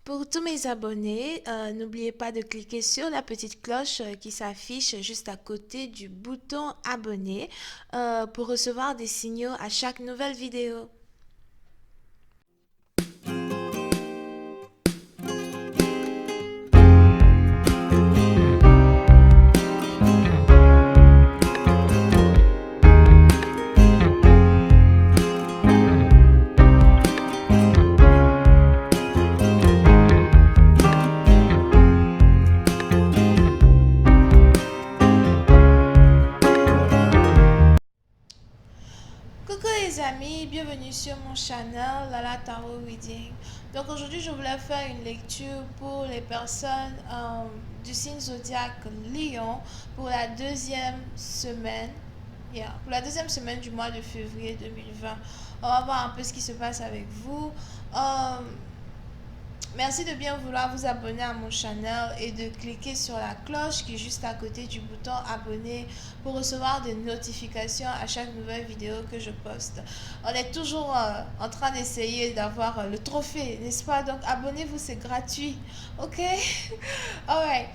Pour tous mes abonnés, n'oubliez pas de cliquer sur la petite cloche qui s'affiche juste à côté du bouton abonner pour recevoir des signaux à chaque nouvelle vidéo. Coucou les amis, bienvenue sur mon channel Lala Tarot Reading. Donc aujourd'hui je voulais faire une lecture pour les personnes du signe zodiaque Lion pour la deuxième semaine. Pour la deuxième semaine du mois de février 2020. On va voir un peu ce qui se passe avec vous. Merci de bien vouloir vous abonner à mon channel et de cliquer sur la cloche qui est juste à côté du bouton abonner pour recevoir des notifications à chaque nouvelle vidéo que je poste. On est toujours en train d'essayer d'avoir le trophée, n'est-ce pas? Donc abonnez-vous, c'est gratuit. Ok? Alright.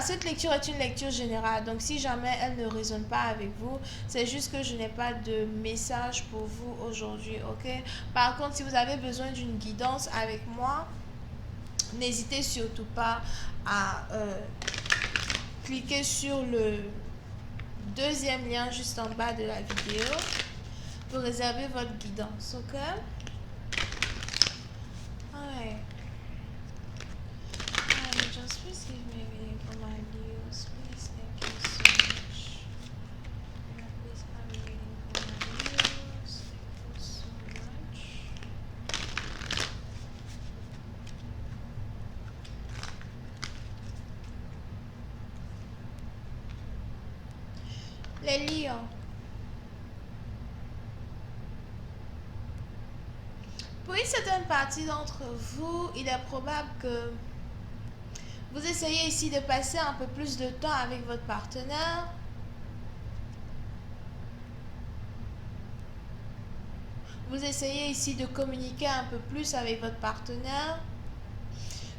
Cette lecture est une lecture générale, donc si jamais elle ne résonne pas avec vous, c'est juste que je n'ai pas de message pour vous aujourd'hui, ok? Par contre, si vous avez besoin d'une guidance avec moi, n'hésitez surtout pas à cliquer sur le deuxième lien juste en bas de la vidéo pour réserver votre guidance, ok? Alright. Just please give me a reading for my views, please. Thank you so much. Please have a reading for my views. Thank you so much. Les lions. Pour une certaine partie d'entre vous, il est probable que vous essayez ici de passer un peu plus de temps avec votre partenaire. Vous essayez ici de communiquer un peu plus avec votre partenaire.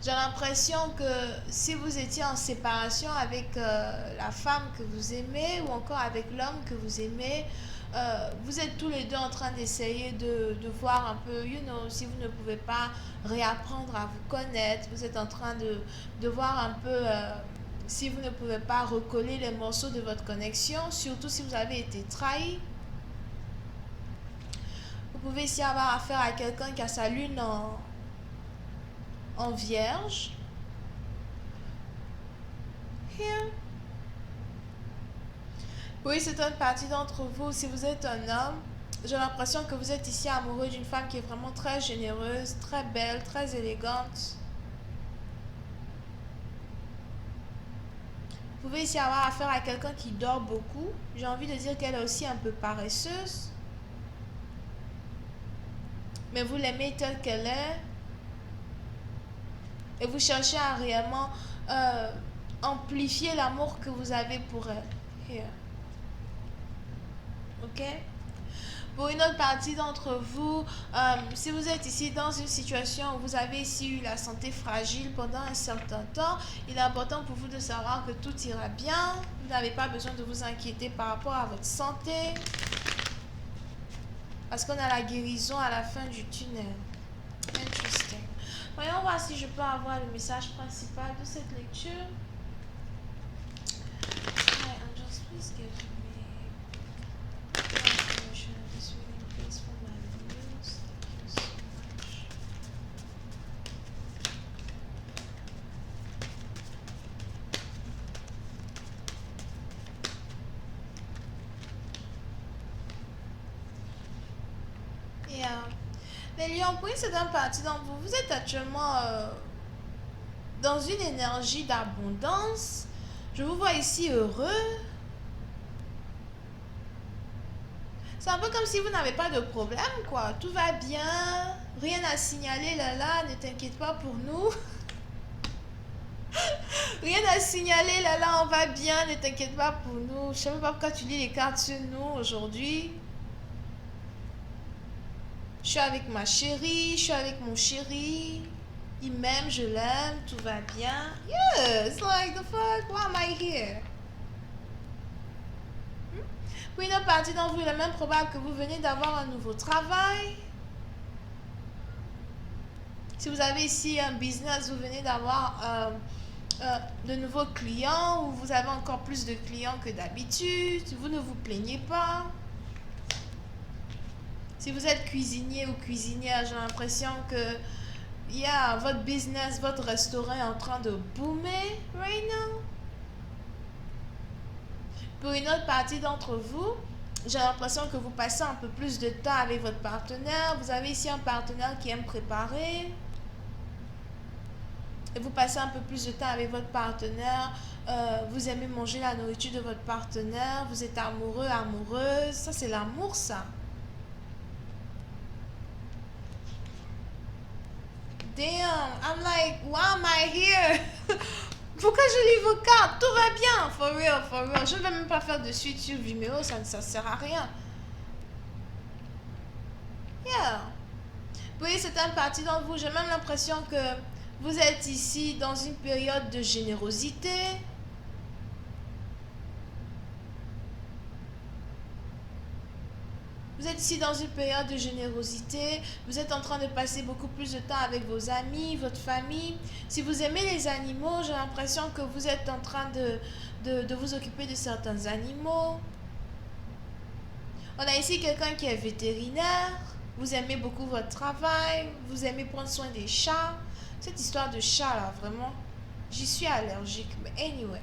J'ai l'impression que si vous étiez en séparation avec la femme que vous aimez ou encore avec l'homme que vous aimez, vous êtes tous les deux en train d'essayer de voir un peu, si vous ne pouvez pas réapprendre à vous connaître, vous êtes en train de voir un peu si vous ne pouvez pas recoller les morceaux de votre connexion, surtout si vous avez été trahi. Vous pouvez ici avoir affaire à quelqu'un qui a sa lune en vierge. Here. Oui, c'est une partie d'entre vous. Si vous êtes un homme, j'ai l'impression que vous êtes ici amoureux d'une femme qui est vraiment très généreuse, très belle, très élégante. Vous pouvez ici avoir affaire à quelqu'un qui dort beaucoup. J'ai envie de dire qu'elle est aussi un peu paresseuse. Mais vous l'aimez telle qu'elle est. Et vous cherchez à réellement amplifier l'amour que vous avez pour elle. Here. Ok? Pour une autre partie d'entre vous, si vous êtes ici dans une situation où vous avez ici eu la santé fragile pendant un certain temps, il est important pour vous de savoir que tout ira bien. Vous n'avez pas besoin de vous inquiéter par rapport à votre santé. Parce qu'on a la guérison à la fin du tunnel. Interesting. Voyons voir si je peux avoir le message principal de cette lecture. Right, and just please give me information of this reading, please, for my views. Thank you so much. Les lions, pour une certaine partie d'entre vous, vous êtes actuellement dans une énergie d'abondance. Je vous vois ici heureux. C'est un peu comme si vous n'avez pas de problème, quoi. Tout va bien. Rien à signaler, Lala. Ne t'inquiète pas pour nous. Rien à signaler, Lala. On va bien. Ne t'inquiète pas pour nous. Je sais même pas pourquoi tu lis les cartes sur nous aujourd'hui. Je suis avec ma chérie, je suis avec mon chéri. Il m'aime, je l'aime, tout va bien. Yes, like the fuck, why am I here? Pour une autre partie d'entre vous, il est même probable que vous venez d'avoir un nouveau travail. Si vous avez ici un business, vous venez d'avoir de nouveaux clients ou vous avez encore plus de clients que d'habitude. Vous ne vous plaignez pas. Si vous êtes cuisinier ou cuisinière, j'ai l'impression que votre business, votre restaurant est en train de boomer right now. Pour une autre partie d'entre vous, j'ai l'impression que vous passez un peu plus de temps avec votre partenaire. Vous avez ici un partenaire qui aime préparer. Et vous passez un peu plus de temps avec votre partenaire. Vous aimez manger la nourriture de votre partenaire. Vous êtes amoureux, amoureuse. Ça, c'est l'amour, ça. Damn, I'm like, why am I here? Pourquoi je lis vos cartes? Tout va bien, for real, for real. Je ne vais même pas faire de suite sur Vimeo, ça ne sert à rien. Yeah. Vous voyez, c'est un parti d'entre vous. J'ai même l'impression que vous êtes ici dans une période de générosité. Vous êtes ici dans une période de générosité. Vous êtes en train de passer beaucoup plus de temps avec vos amis, votre famille. Si vous aimez les animaux, j'ai l'impression que vous êtes en train de vous occuper de certains animaux. On a ici quelqu'un qui est vétérinaire. Vous aimez beaucoup votre travail. Vous aimez prendre soin des chats. Cette histoire de chat là, vraiment, j'y suis allergique. Mais anyway.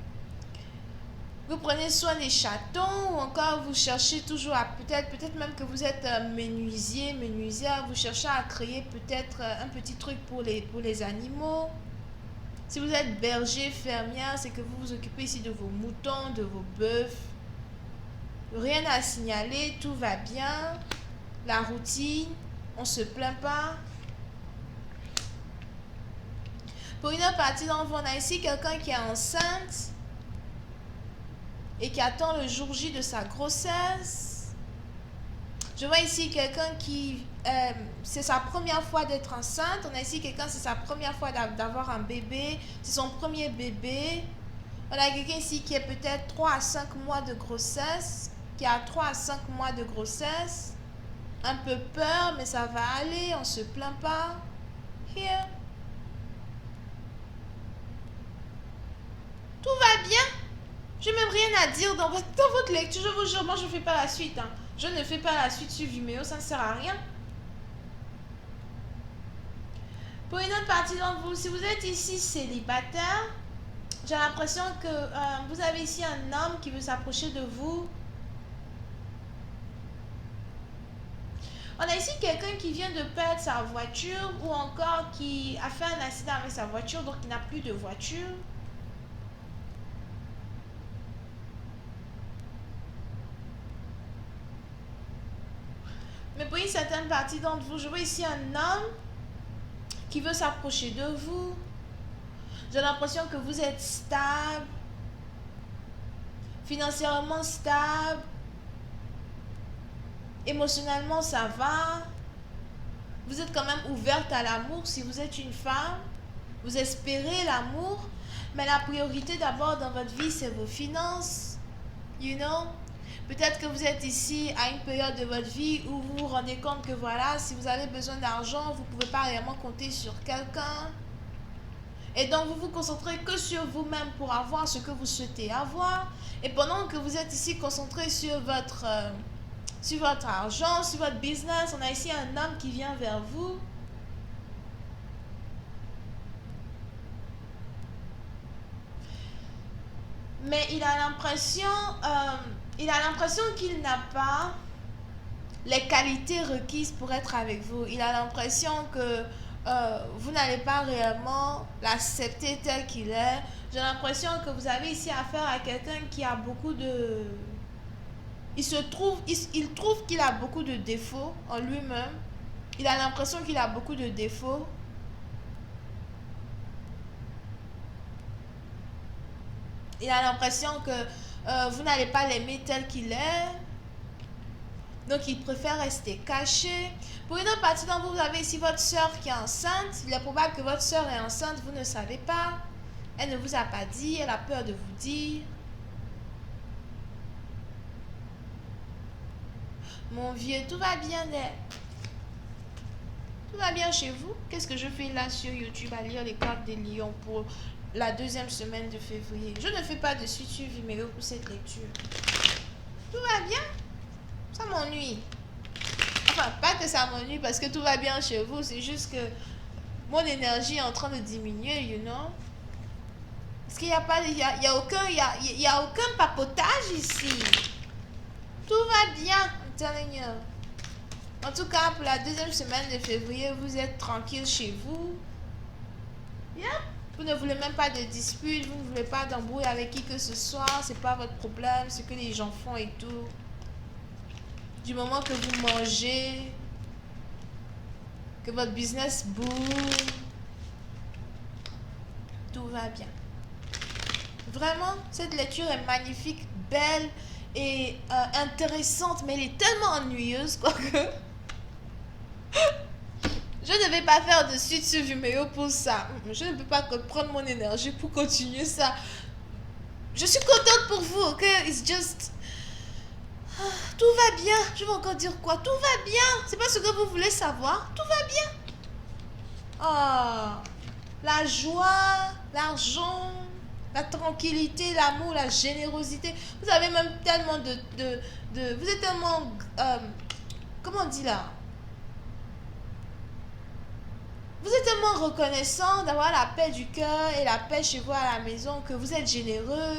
Vous prenez soin des chatons ou encore vous cherchez toujours à peut-être même que vous êtes menuisier, menuisière, vous cherchez à créer peut-être un petit truc pour les animaux. Si vous êtes berger, fermière, c'est que vous vous occupez ici de vos moutons, de vos bœufs. Rien à signaler, tout va bien. La routine, on se plaint pas. Pour une autre partie d'entre vous, on a ici quelqu'un qui est enceinte et qui attend le jour J de sa grossesse. Je vois ici quelqu'un qui, c'est sa première fois d'être enceinte. On a ici quelqu'un, c'est sa première fois d'avoir un bébé. C'est son premier bébé. On a quelqu'un ici qui est peut-être 3 à 5 mois de grossesse, qui a 3 à 5 mois de grossesse. Un peu peur, mais ça va aller, on se plaint pas. Here. Tout va bien. Je n'ai même rien à dire dans votre lecture. Je vous jure, moi je ne fais pas la suite. Hein. Je ne fais pas la suite sur Vimeo, ça ne sert à rien. Pour une autre partie d'entre vous, si vous êtes ici célibataire, j'ai l'impression que vous avez ici un homme qui veut s'approcher de vous. On a ici quelqu'un qui vient de perdre sa voiture ou encore qui a fait un accident avec sa voiture, donc il n'a plus de voiture. Mais pour une certaine partie d'entre vous, je vois ici un homme qui veut s'approcher de vous. J'ai l'impression que vous êtes stable, financièrement stable, émotionnellement ça va. Vous êtes quand même ouverte à l'amour si vous êtes une femme. Vous espérez l'amour, mais la priorité d'abord dans votre vie, c'est vos finances. You know? Peut-être que vous êtes ici à une période de votre vie où vous vous rendez compte que voilà, si vous avez besoin d'argent, vous ne pouvez pas réellement compter sur quelqu'un. Et donc, vous vous concentrez que sur vous-même pour avoir ce que vous souhaitez avoir. Et pendant que vous êtes ici concentré sur votre argent, sur votre business, on a ici un homme qui vient vers vous. Mais il a l'impression qu'il n'a pas les qualités requises pour être avec vous. Il a l'impression que vous n'allez pas réellement l'accepter tel qu'il est. J'ai l'impression que vous avez ici affaire à quelqu'un qui a beaucoup de... Il trouve qu'il a beaucoup de défauts en lui-même. Il a l'impression qu'il a beaucoup de défauts. Il a l'impression que vous n'allez pas l'aimer tel qu'il est. Donc, ils préfèrent rester cachés. Pour une autre partie d'entre vous, vous avez ici votre soeur qui est enceinte. Il est probable que votre soeur est enceinte, vous ne savez pas. Elle ne vous a pas dit, elle a peur de vous dire. Mon vieux, tout va bien, tout va bien chez vous? Qu'est-ce que je fais là sur YouTube à lire les cartes des lions pour la deuxième semaine de février? Je ne fais pas de suite sur Vimeo pour cette lecture. Tout va bien? Ça m'ennuie. Enfin, pas que ça m'ennuie parce que tout va bien chez vous, c'est juste que mon énergie est en train de diminuer, you know? Parce qu'il n'y a pas, il y a aucun papotage ici. Tout va bien, I'm telling you. En tout cas, pour la deuxième semaine de février, vous êtes tranquille chez vous. Yeah. Vous ne voulez même pas de dispute, vous ne voulez pas d'embrouille avec qui que ce soit. C'est pas votre problème, ce que les gens font et tout. Du moment que vous mangez, que votre business boom, tout va bien. Vraiment, cette lecture est magnifique, belle et intéressante, mais elle est tellement ennuyeuse quoi que je ne vais pas faire de suite sur Vimeo pour ça. Je ne peux pas prendre mon énergie pour continuer ça. Je suis contente pour vous, ok? It's just... Tout va bien. Je vais encore dire quoi? Tout va bien. C'est pas ce que vous voulez savoir. Tout va bien. Oh, la joie, l'argent, la tranquillité, l'amour, la générosité. Vous avez même tellement vous êtes tellement... comment on dit là? Vous êtes tellement reconnaissant d'avoir la paix du cœur et la paix chez vous à la maison que vous êtes généreux.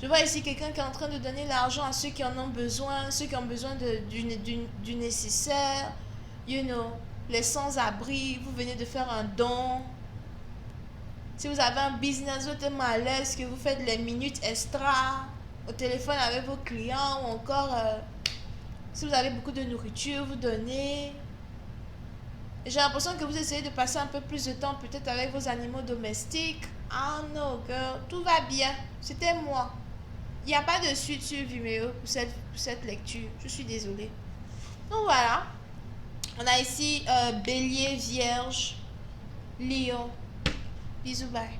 Je vois ici quelqu'un qui est en train de donner l'argent à ceux qui en ont besoin, ceux qui ont besoin du nécessaire. You know, les sans-abri, vous venez de faire un don. Si vous avez un business, vous êtes tellement à l'aise que vous faites les minutes extra au téléphone avec vos clients ou encore si vous avez beaucoup de nourriture, vous donnez. J'ai l'impression que vous essayez de passer un peu plus de temps peut-être avec vos animaux domestiques. Ah non, girl, tout va bien. C'était moi. Il n'y a pas de suite sur Vimeo pour cette lecture. Je suis désolée. Donc voilà. On a ici Bélier, Vierge, Lion. Bisous, bye.